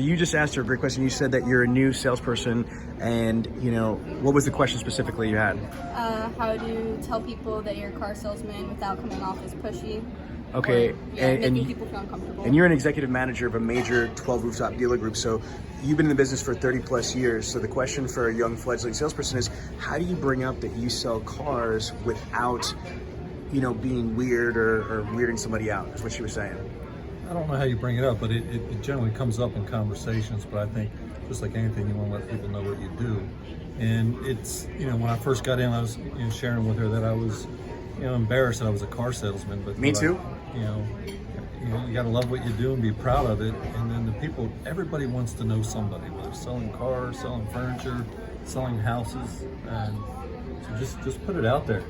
You just asked her a great question. You said that you're a new salesperson, and what was the question specifically you had? How do you tell people that you're a car salesman without coming off as pushy? Okay, or, making people feel uncomfortable. And you're an executive manager of a major 12 rooftop dealer group, so you've been in the business for 30 plus years. So the question for a young fledgling salesperson is, how do you bring up that you sell cars without, being weird or weirding somebody out? Is what she was saying. I don't know how you bring it up, but it generally comes up in conversations. But I think, just like anything, you want to let people know what you do. And it's, when I first got in, I was sharing with her that I was, embarrassed that I was a car salesman. But me too. You got to love what you do and be proud of it. And then the people, everybody wants to know somebody, whether selling cars, selling furniture, selling houses, and so just put it out there.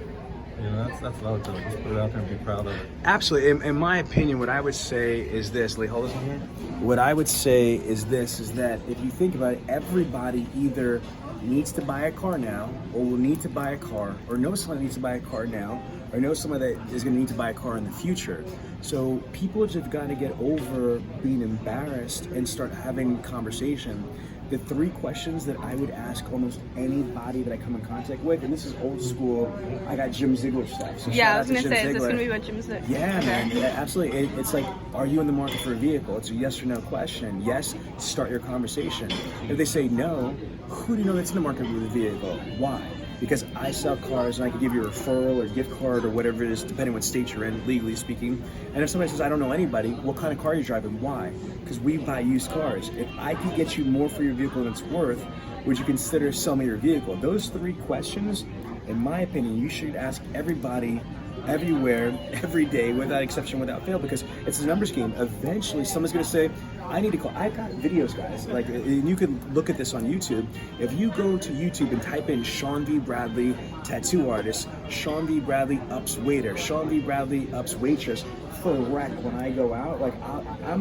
That's what I would tell you. Just put it out there and be proud of it. Absolutely. In my opinion, what I would say is this. Lee, hold this on here. What I would say is this, is that if you think about it, everybody either needs to buy a car now, or will need to buy a car, or knows someone needs to buy a car now, or knows someone that is going to need to buy a car in the future. So people just got to get over being embarrassed and start having conversation. The 3 questions that I would ask almost anybody that I come in contact with, and this is old school, I got Jim Ziegler stuff. So yeah, I was going to say, is this going to be what Jim said? Yeah, okay. Man, yeah, absolutely. It's like, are you in the market for a vehicle? It's a yes or no question. Yes, start your conversation. If they say no, who do you know that's in the market with a vehicle? Why? Because I sell cars and I can give you a referral or gift card or whatever it is, depending on what state you're in, legally speaking. And if somebody says, I don't know anybody, what kind of car are you driving? Why? Because we buy used cars. If I could get you more for your vehicle than it's worth, would you consider selling me your vehicle? Those 3 questions, in my opinion, you should ask everybody, everywhere, every day, without exception, without fail, because it's a numbers game. Eventually, someone's going to say, I need to call. I've got videos, guys. Like, and you can look at this on YouTube. If you go to YouTube and type in Sean V. Bradley tattoo artist, Sean V. Bradley ups waiter, Sean V. Bradley ups waitress, for a wreck when I go out. Like, I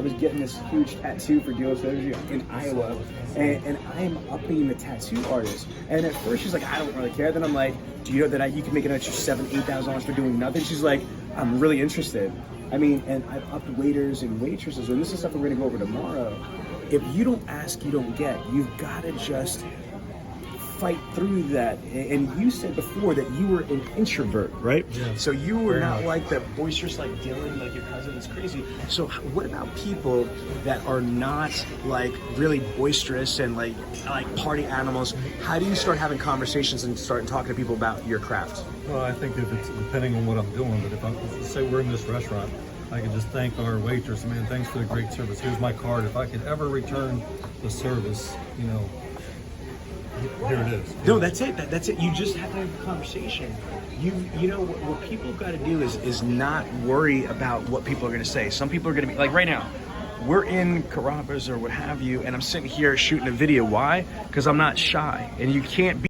was getting this huge tattoo for Dealer Surgery in Iowa, and I am upping the tattoo artist. And at first she's like, I don't really care. Then I'm like, do you know that you can make an extra $7,000, $8,000 for doing nothing? She's like, I'm really interested. I mean, and I've upped waiters and waitresses, and this is stuff we're gonna go over tomorrow. If you don't ask, you don't get. You've gotta just fight through that. And you said before that you were an introvert, right? Yeah. So you were not like the boisterous, like Dylan, like your cousin. It's crazy. So what about people that are not like really boisterous and like party animals? How do you start having conversations and start talking to people about your craft? Well, I think if it's depending on what I'm doing, but if say we're in this restaurant, I can just thank our waitress. Man, thanks for the great service. Here's my card. If I could ever return the service, here it is. No, that's it. That's it. You just have to have a conversation. What people got to do is not worry about what people are going to say. Some people are going to be like, right now, we're in Carrabba's or what have you, and I'm sitting here shooting a video. Why? Because I'm not shy, and you can't be